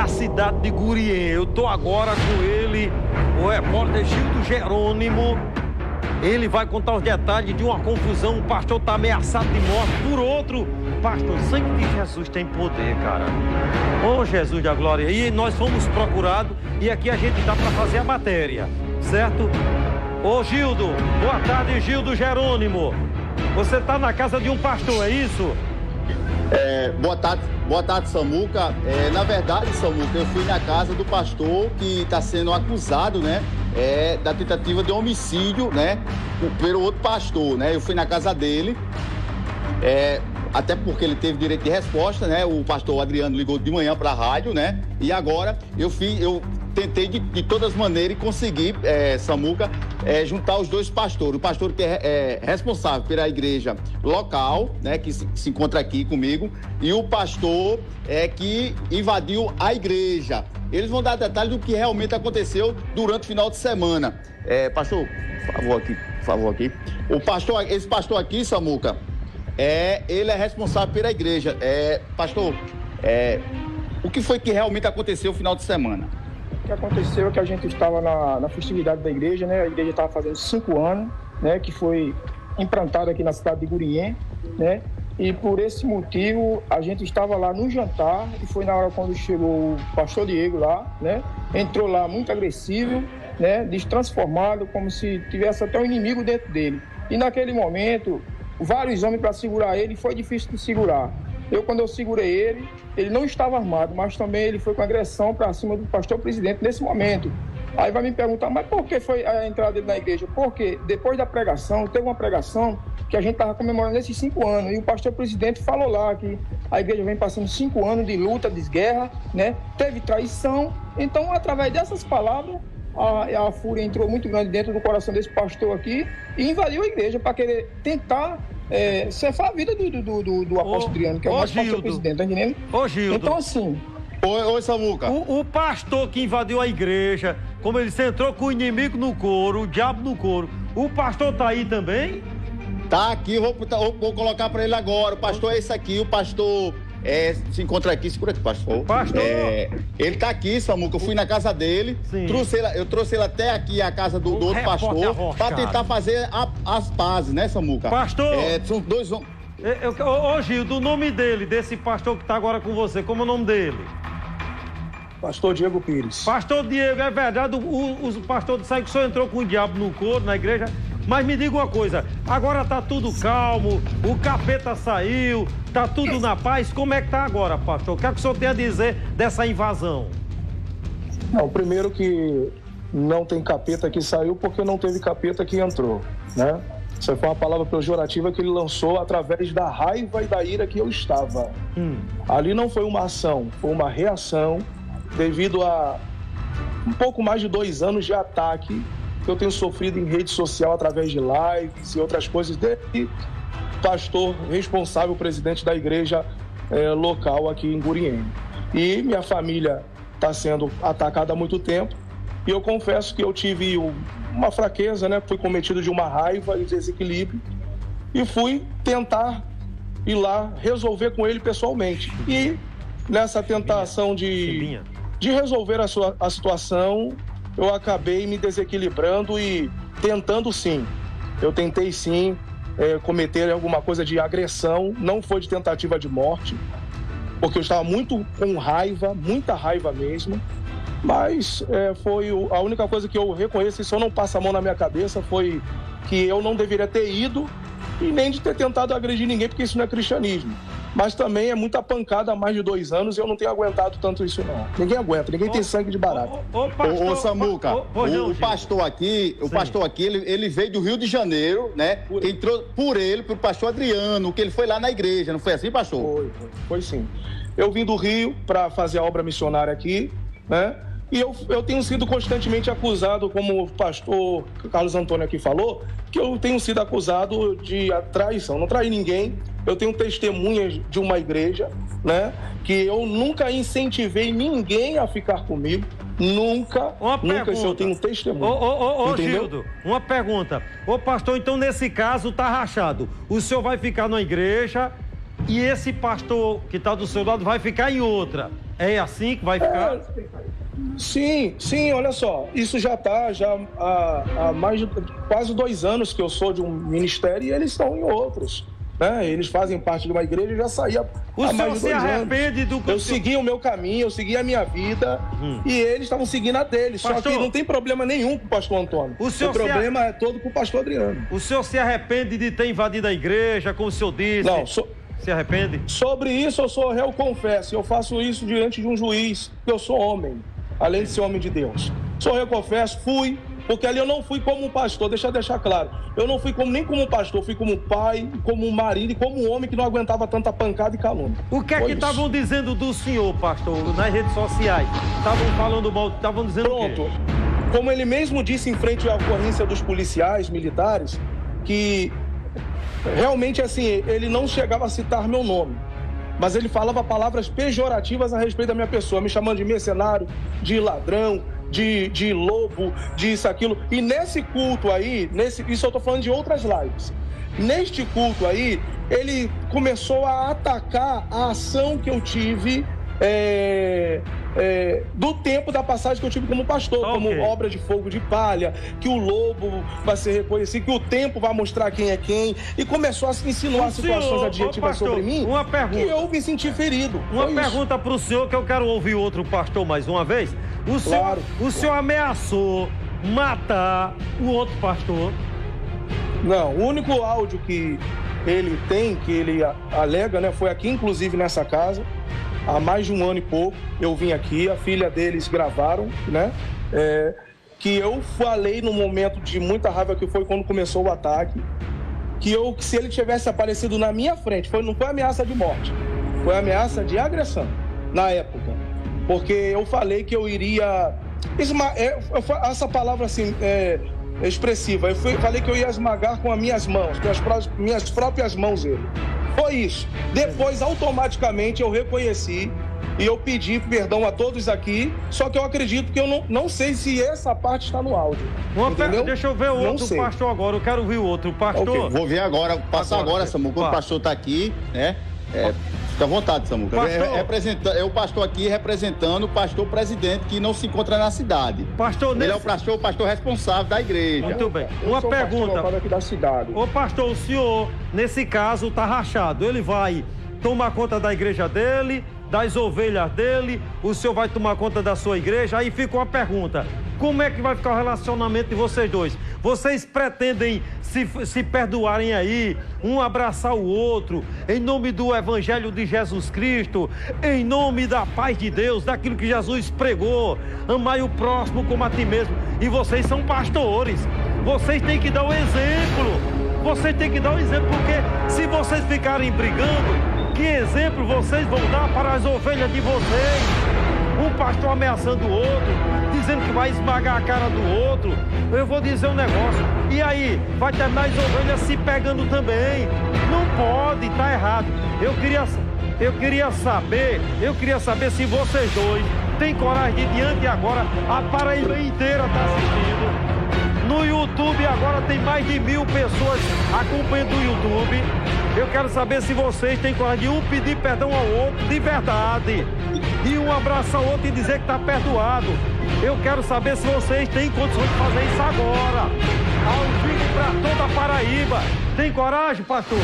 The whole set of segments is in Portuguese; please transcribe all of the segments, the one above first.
da cidade de Gurien. Eu tô agora com ele, o repórter Gildo Jerônimo. Ele vai contar os detalhes de uma confusão. O pastor tá ameaçado de morte por outro pastor. O sangue de Jesus tem poder, cara. Ô, Jesus da glória. E nós fomos procurados e aqui a gente dá para fazer a matéria, certo? Ô, Gildo, boa tarde, Gildo Jerônimo. Você tá na casa de um pastor, é isso? Boa tarde, Samuca. Na verdade, Samuca, eu fui na casa do pastor que está sendo acusado, né, da tentativa de homicídio, né, pelo outro pastor, né. Eu fui na casa dele, até porque ele teve direito de resposta, né. O pastor Adriano ligou de manhã para a rádio, né, e agora eu tentei de todas as maneiras conseguir, Samuca, juntar os dois pastores. O pastor que é responsável pela igreja local, né, que se encontra aqui comigo, e o pastor que invadiu a igreja. Eles vão dar detalhes do que realmente aconteceu durante o final de semana. Pastor, por favor aqui. Esse pastor aqui, Samuca, ele é responsável pela igreja. Pastor, o que foi que realmente aconteceu no final de semana? O que aconteceu é que a gente estava na festividade da igreja, né? A igreja estava fazendo 5 anos, né? Que foi implantada aqui na cidade de Gurien, né? E por esse motivo a gente estava lá no jantar e foi na hora quando chegou o pastor Diego lá, né? Entrou lá muito agressivo, né? Destransformado, como se tivesse até um inimigo dentro dele. E naquele momento, vários homens para segurar ele, foi difícil de segurar. Quando eu segurei ele não estava armado, mas também ele foi com agressão para cima do pastor presidente nesse momento. Aí vai me perguntar, mas por que foi a entrada dele na igreja? Porque depois da pregação, teve uma pregação que a gente estava comemorando esses 5 anos, e o pastor presidente falou lá que a igreja vem passando 5 anos de luta, de guerra, né? Teve traição, então através dessas palavras, a fúria entrou muito grande dentro do coração desse pastor aqui e invadiu a igreja para querer tentar cefar a vida do apóstolo Adriano, que é o nosso pastor presidente, tá entendendo? Ô, Gildo. Então, assim... Oi, Samuca. O pastor que invadiu a igreja, como ele se entrou com o inimigo no couro, o diabo no couro, o pastor tá aí também? Tá aqui, vou colocar para ele agora. O pastor é esse aqui, o pastor... se encontra aqui, segura aqui, pastor. Pastor! Ele tá aqui, Samuca, eu fui na casa dele, eu trouxe ele até aqui, a casa do outro pastor, para tentar fazer as pazes, né, Samuca? Pastor! São dois homens... Ô, Gildo, o nome dele, desse pastor que tá agora com você, como é o nome dele? Pastor Diego Pires. Pastor Diego, é verdade, o pastor disse que o senhor entrou com o diabo no couro, na igreja, mas me diga uma coisa, agora tá tudo calmo, o capeta saiu, tá tudo na paz, como é que tá agora, pastor? O que é que o senhor tem a dizer dessa invasão? Não, primeiro que não tem capeta que saiu porque não teve capeta que entrou, né? Essa foi uma palavra pejorativa que ele lançou através da raiva e da ira que eu estava. Ali não foi uma ação, foi uma reação devido a um pouco mais de 2 anos de ataque que eu tenho sofrido em rede social através de lives e outras coisas dele, pastor responsável, presidente da igreja local aqui em Gurien. E minha família está sendo atacada há muito tempo e eu confesso que eu tive uma fraqueza, né? Fui cometido de uma raiva e desequilíbrio e fui tentar ir lá resolver com ele pessoalmente. E nessa tentação de resolver a situação, eu acabei me desequilibrando e tentando sim. Eu tentei sim cometer alguma coisa de agressão, não foi de tentativa de morte, porque eu estava muito com raiva, muita raiva mesmo, mas foi a única coisa que eu reconheço, e só não passa a mão na minha cabeça, foi que eu não deveria ter ido e nem de ter tentado agredir ninguém, porque isso não é cristianismo. Mas também é muita pancada há mais de 2 anos e eu não tenho aguentado tanto isso, não. Ninguém aguenta, ninguém tem sangue de barata. Ô, Samuca, o pastor aqui, ele veio do Rio de Janeiro, né? Entrou pro pastor Adriano, que ele foi lá na igreja, não foi assim, pastor? Foi sim. Eu vim do Rio para fazer a obra missionária aqui, né? E eu tenho sido constantemente acusado, como o pastor Carlos Antônio aqui falou, que eu tenho sido acusado de traição. Não traí ninguém. Eu tenho testemunhas de uma igreja, né? Que eu nunca incentivei ninguém a ficar comigo. Nunca, isso eu tenho testemunho. Ô, Gildo, uma pergunta. Ô, pastor, então nesse caso tá rachado. O senhor vai ficar numa igreja e esse pastor que tá do seu lado vai ficar em outra. É assim que vai ficar? Sim, olha só, isso já está há mais de quase 2 anos que eu sou de um ministério e eles estão em outros. Né? Eles fazem parte de uma igreja e já saí há mais de 2 anos. O senhor se arrepende do que eu segui o meu caminho, eu segui a minha vida e eles estavam seguindo a deles. Pastor, só que não tem problema nenhum com o pastor Antônio. O problema é todo com o pastor Adriano. O senhor se arrepende de ter invadido a igreja, como o senhor disse? Não, se arrepende? Sobre isso eu sou réu, confesso. Eu faço isso diante de um juiz, porque eu sou homem, além de ser homem de Deus. Sou réu, confesso, fui. Porque ali eu não fui como um pastor, deixa eu deixar claro. Eu não fui nem como um pastor, fui como um pai, como um marido e como um homem que não aguentava tanta pancada e calúnia. O que é que estavam dizendo do senhor, pastor, nas redes sociais? Estavam falando mal, estavam dizendo Pronto. O quê? Como ele mesmo disse em frente à ocorrência dos policiais militares, que realmente assim, ele não chegava a citar meu nome. Mas ele falava palavras pejorativas a respeito da minha pessoa, me chamando de mercenário, de ladrão, de lobo, disso, aquilo. E nesse culto aí, isso eu tô falando de outras lives. Neste culto aí, ele começou a atacar a ação que eu tive do tempo da passagem que eu tive como pastor, como obra de fogo de palha, que o lobo vai ser reconhecido, que o tempo vai mostrar quem é quem, e começou a insinuar situações adjetivas sobre mim, uma pergunta, que eu me senti ferido. Uma pergunta para o senhor, que eu quero ouvir outro pastor mais uma vez. O senhor ameaçou matar o outro pastor? Não, o único áudio que ele tem, que ele alega, né, foi aqui, inclusive, nessa casa. Há mais de 1 ano e pouco, eu vim aqui, a filha deles gravaram, né? Que eu falei no momento de muita raiva, que foi quando começou o ataque, que se ele tivesse aparecido na minha frente, não foi ameaça de morte, foi ameaça de agressão, na época. Porque eu falei que eu iria... essa palavra assim, expressiva, eu falei que eu ia esmagar com as minhas mãos, com as minhas próprias mãos ele. Foi isso. Depois, automaticamente, eu reconheci e eu pedi perdão a todos aqui, só que eu acredito que eu não sei se essa parte está no áudio. Deixa eu ver o outro pastor agora, eu quero ouvir o outro pastor. Okay. Vou ver agora, passa agora, Samuca, quando o pastor está aqui, né? Fica à vontade, Samuca. É o pastor aqui representando o pastor presidente que não se encontra na cidade. Ele é o pastor responsável da igreja. Muito bem. Uma pergunta. Aqui da cidade. Ô pastor, o senhor, nesse caso, está rachado. Ele vai tomar conta da igreja dele, das ovelhas dele, o senhor vai tomar conta da sua igreja. Aí fica uma pergunta. Como é que vai ficar o relacionamento de vocês dois? Vocês pretendem se perdoarem aí, um abraçar o outro, em nome do Evangelho de Jesus Cristo, em nome da paz de Deus, daquilo que Jesus pregou, amai o próximo como a ti mesmo. E vocês são pastores, vocês têm que dar o exemplo, porque se vocês ficarem brigando, que exemplo vocês vão dar para as ovelhas de vocês? Um pastor ameaçando o outro, dizendo que vai esmagar a cara do outro. Eu vou dizer um negócio, e aí vai terminar as ovelhas se pegando também. Não pode, tá errado. Eu queria saber se vocês dois têm coragem de diante agora. A Paraíba inteira está assistindo. No YouTube agora tem mais de 1000 pessoas acompanhando o YouTube. Eu quero saber se vocês têm coragem de um pedir perdão ao outro de verdade, e um abraçar o outro e dizer que está perdoado. Eu quero saber se vocês têm condições de fazer isso agora, ao vivo para toda a Paraíba. Tem coragem, pastor?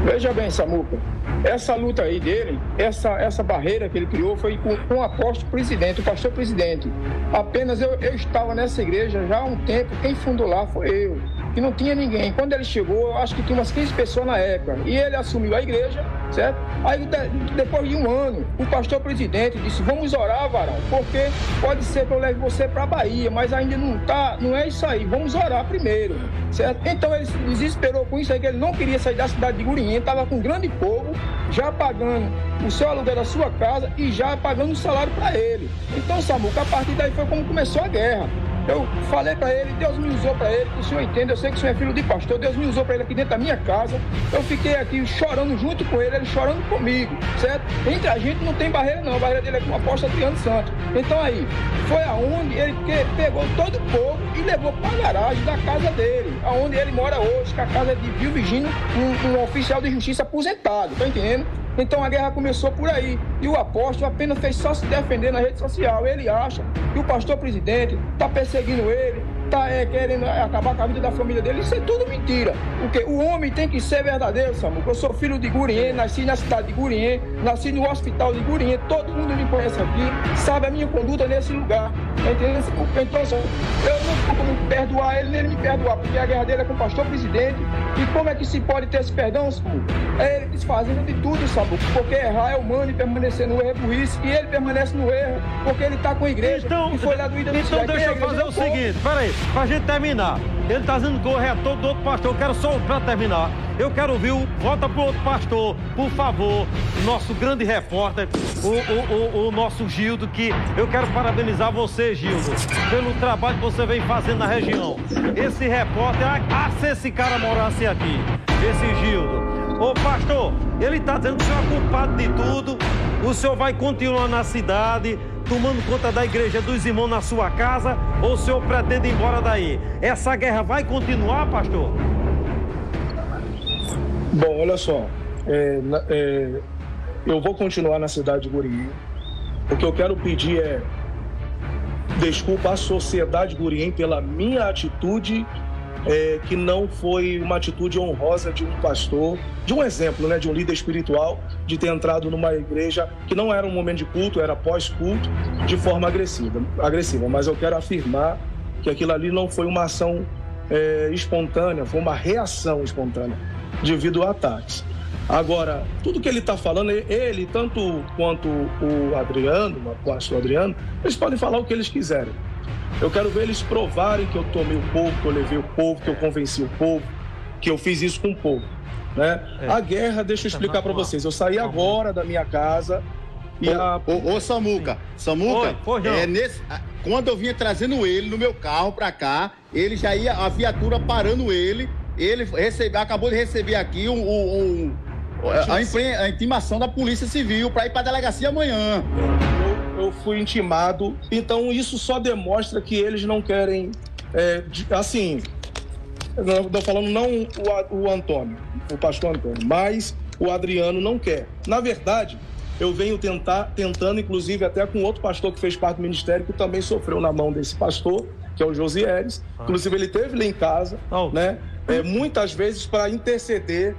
Veja bem, Samuca, essa luta aí dele, essa barreira que ele criou foi com o apóstolo presidente, o pastor presidente. Apenas eu estava nessa igreja já há um tempo, quem fundou lá foi eu, que não tinha ninguém. Quando ele chegou, eu acho que tinha umas 15 pessoas na época, e ele assumiu a igreja, certo? Aí depois de 1 ano, o pastor presidente disse: vamos orar, varão, porque pode ser que eu leve você para a Bahia, mas ainda não é isso aí, vamos orar primeiro, certo? Então ele se desesperou com isso aí, que ele não queria sair da cidade de Gurinhém, estava com um grande povo, já pagando o seu aluguel da sua casa e já pagando o salário para ele. Então, Samuca, a partir daí foi como começou a guerra. Eu falei para ele, Deus me usou para ele, que o senhor entende, eu sei que o senhor é filho de pastor, Deus me usou para ele aqui dentro da minha casa. Eu fiquei aqui chorando junto com ele chorando comigo, certo? Entre a gente não tem barreira não, a barreira dele é com o apóstolo Adriano Santos. Então aí, foi aonde ele pegou todo o povo e levou para a garagem da casa dele, aonde ele mora hoje, que a casa é de Vil Virgínio, um oficial de justiça aposentado, tá entendendo? Então a guerra começou por aí. E o apóstolo apenas fez só se defender na rede social. Ele acha que o pastor presidente está perseguindo ele, está querendo acabar com a vida da família dele. Isso é tudo mentira. Porque o homem tem que ser verdadeiro, Samuca. Eu sou filho de Gurinhém, nasci na cidade de Gurinhém, nasci no hospital de Gurinhém. Todo mundo me conhece aqui, sabe a minha conduta nesse lugar. Entendeu? Então, eu não tenho como perdoar ele, nem ele me perdoar, porque a guerra dele é com o pastor presidente. E como é que se pode ter esse perdão, Samuca? É ele desfazendo de tudo, Samuca. Porque errar é humano e permanecer no erro é burrice. E ele permanece no erro, porque ele está com a igreja. Então, e foi lá do então deixa eu fazer o seguinte, peraí, pra gente terminar. Ele tá dizendo que o erro é todo do outro pastor. Eu quero só, pra terminar, eu quero ouvir volta pro outro pastor, por favor, nosso grande repórter, o nosso Gildo, que eu quero parabenizar você, Gildo, pelo trabalho que você vem fazendo na região. Esse repórter, se esse cara morasse aqui, esse Gildo. Ô pastor, ele tá dizendo que o senhor é culpado de tudo, o senhor vai continuar na cidade, tomando conta da igreja dos irmãos na sua casa, ou o senhor pretende ir embora daí? Essa guerra vai continuar, pastor? Bom, olha só, eu vou continuar na cidade de Gurinhém. O que eu quero pedir é desculpa à sociedade de Gurinhém pela minha atitude, que não foi uma atitude honrosa de um pastor, de um exemplo, né, de um líder espiritual, de ter entrado numa igreja que não era um momento de culto, era pós-culto, de forma agressiva. Mas eu quero afirmar que aquilo ali não foi uma ação espontânea, foi uma reação espontânea, devido a ataques. Agora, tudo que ele está falando, ele, tanto quanto o Adriano, o pastor Adriano, eles podem falar o que eles quiserem. Eu quero ver eles provarem que eu tomei o povo, que eu levei o povo, que eu convenci o povo, que eu fiz isso com o povo, né? A guerra, deixa eu explicar para vocês. Eu saí agora da minha casa e Ô, Samuca, quando eu vinha trazendo ele no meu carro para cá, ele já ia, a viatura parando ele acabou de receber aqui a intimação da Polícia Civil para ir para a delegacia amanhã. Eu fui intimado, então isso só demonstra que eles não querem, eu estou falando não o Antônio, o pastor Antônio, mas o Adriano não quer. Na verdade, eu venho tentando, inclusive até com outro pastor que fez parte do ministério, que também sofreu na mão desse pastor, que é o Josieres. Inclusive ele esteve lá em casa, né? Muitas vezes para interceder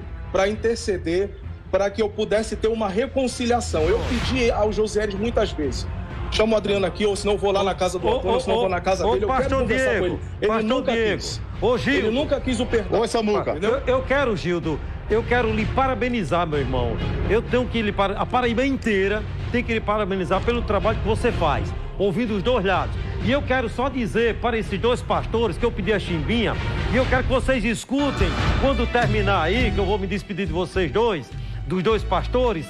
para que eu pudesse ter uma reconciliação. Eu pedi ao Josieres muitas vezes, chama o Adriano aqui, ou senão eu vou lá na casa do Antônio, ou senão eu vou na casa dele, eu quero conversar com ele. Ele nunca quis. Ele nunca quis o perdão. Ô, Samuca. Eu quero, Gildo, eu quero lhe parabenizar, meu irmão. Eu tenho que lhe parabenizar, a Paraíba inteira tem que lhe parabenizar pelo trabalho que você faz, ouvindo os dois lados. E eu quero só dizer para esses dois pastores que eu pedi a chimbinha, e eu quero que vocês escutem, quando terminar aí, que eu vou me despedir de vocês dois, dos dois pastores,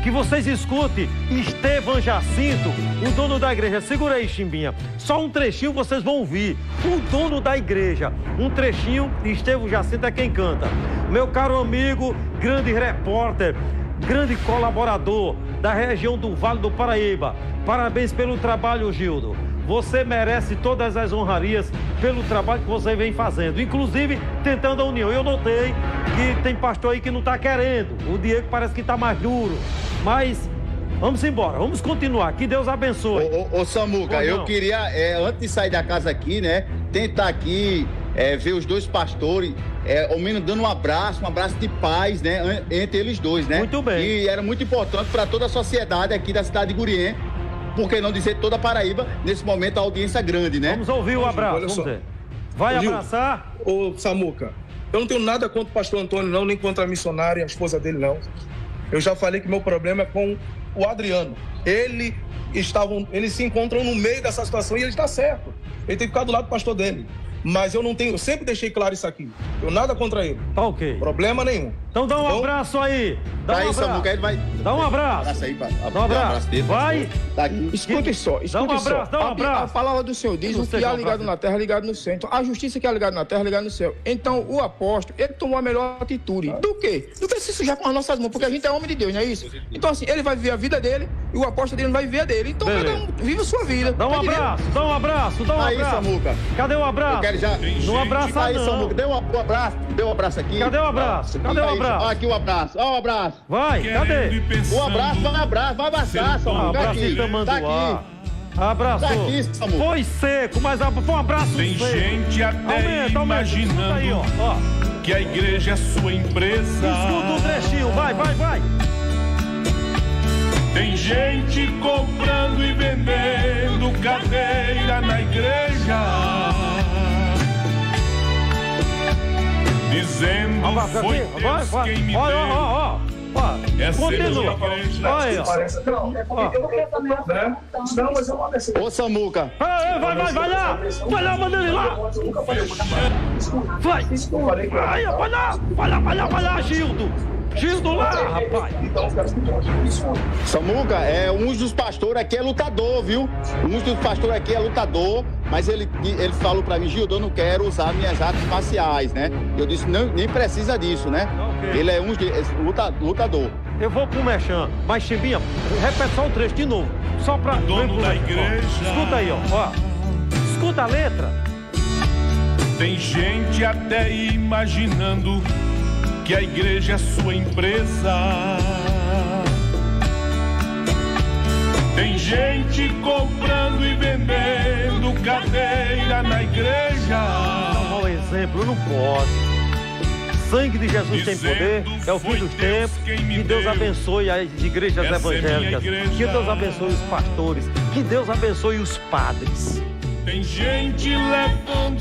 que vocês escutem Estevão Jacinto, o dono da igreja. Segura aí, chimbinha. Só um trechinho vocês vão ouvir. O dono da igreja. Um trechinho, Estevão Jacinto é quem canta. Meu caro amigo, grande repórter, grande colaborador da região do Vale do Paraíba. Parabéns pelo trabalho, Gildo. Você merece todas as honrarias pelo trabalho que você vem fazendo, inclusive tentando a união. Eu notei que tem pastor aí que não está querendo. O Diego parece que está mais duro. Mas vamos embora, vamos continuar. Que Deus abençoe. Ô Samuca, eu queria, antes de sair da casa aqui, né, tentar aqui ver os dois pastores, ao menos dando um abraço de paz, né, entre eles dois, né? Muito bem. E era muito importante para toda a sociedade aqui da cidade de Gurinhém, por que não dizer toda a Paraíba, nesse momento a audiência grande, né? Vamos ouvir o abraço, vamos ver. Vai abraçar? Ô Samuca, eu não tenho nada contra o pastor Antônio não, nem contra a missionária e a esposa dele não. Eu já falei que meu problema é com o Adriano. Eles se encontram no meio dessa situação e ele está certo. Ele tem que ficar do lado do pastor dele. Mas eu sempre deixei claro isso aqui. Eu nada contra ele. Tá ok. Problema nenhum. Então dá um abraço aí. Dá um abraço. Samuca, ele vai... Dá um abraço. Dá um abraço. Vai. Tá aqui. Escute só. Dá um abraço. A palavra do Senhor diz: o que há ligado na terra, ligado no céu. Então, a justiça que há ligado na terra, ligado no céu. Então, o apóstolo, ele tomou a melhor atitude. Do quê? Do que se sujar com as nossas mãos, porque a gente é homem de Deus, não é isso? Então, assim, ele vai viver a vida dele e o apóstolo dele não vai viver a dele. Então, cada um vive a sua vida. Dá um abraço. Aí, Samuca. Cadê o abraço? Eu quero já... Não abraça aí, não. Samuca, dê um abraço aqui. Cadê o abraço? Aí, abraço. Aqui o abraço. Ó, o abraço. Vai, cadê? O abraço, vai abraçar, Samuca. Abraço Aqui, em Tamanduá. tá aqui. Abraçou. Tá aqui, Samuca. Foi seco, mas foi um abraço Tem seco. gente até imaginando Escuta aí, ó. que a igreja é sua empresa. Escuta o trechinho, vai. Tem gente comprando e vendendo cadeira na igreja, dizendo foi Deus quem me deu. Ó. Continua. Olha, Ô, Samuca. Vai lá, manda ele lá. Vai lá, Gildo lá, rapaz. Samuca, um dos pastores aqui é lutador, viu? Um dos pastores aqui é lutador, mas ele falou pra mim, Gildo, eu não quero usar minhas artes marciais, né? Eu disse, não, nem precisa disso, né? Okay. Ele é lutador. Eu vou pro Mechan, mas Chimbinha, repete só o trecho de novo, só pra... Dono da igreja. Escuta aí, ó. Escuta a letra. Tem gente até imaginando que a igreja é sua empresa. Tem gente comprando e vendendo cadeira na igreja. Dá um mau exemplo, não pode. Sangue de Jesus tem poder, é o fim dos tempos. Que Deus abençoe as igrejas evangélicas. Que Deus abençoe os pastores. Que Deus abençoe os padres. Tem gente levando